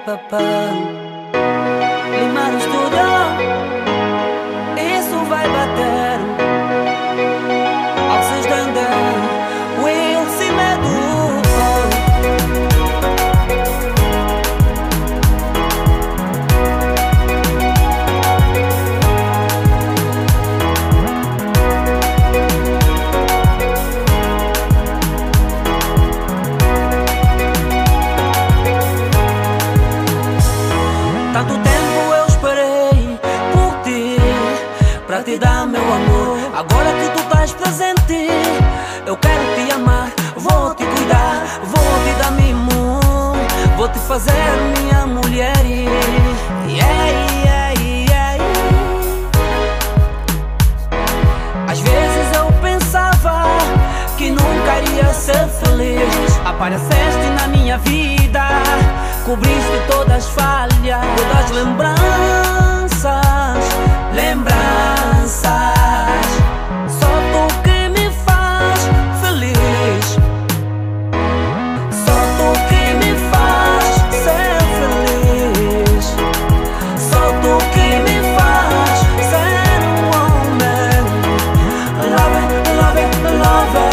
papá. Limar o estúdio, isso vai bater. Alces Dender, Will Cimedo. Tanto tempo eu esperei por ti, pra te dar meu amor. Agora que tu estás presente, eu quero te amar. Vou te cuidar, vou te dar mimo, vou te fazer minha mulher. Yeah, yeah, yeah. Às vezes eu pensava que nunca iria ser feliz. Apareceste na minha vida, cobriste todas as falhas, todas as lembranças, lembranças. Só tu que me faz feliz, só tu que me faz ser feliz, só tu que me faz ser homem. Love, love, love,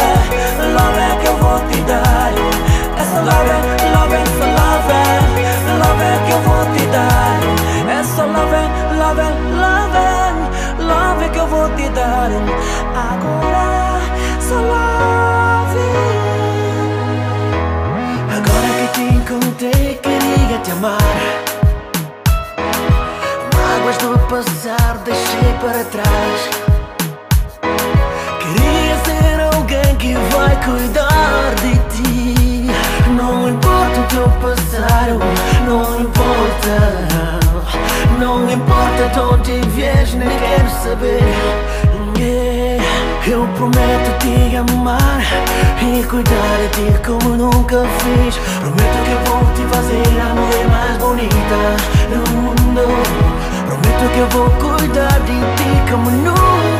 love que eu vou te dar. Essa love, love, love que eu vou te dar. É só love, love, love, love que eu vou te dar. Agora só love. Agora que te encontrei, queria te amar. Mágoas do passado deixei para trás. Queria ser alguém que vai cuidar de ti. Não importa o teu passado, não importa. Não importa onde vies, nem quero saber. Yeah. Eu prometo te amar e cuidar de ti como nunca fiz. Prometo que eu vou te fazer a mulher mais bonita do mundo. Prometo que eu vou cuidar de ti como nunca.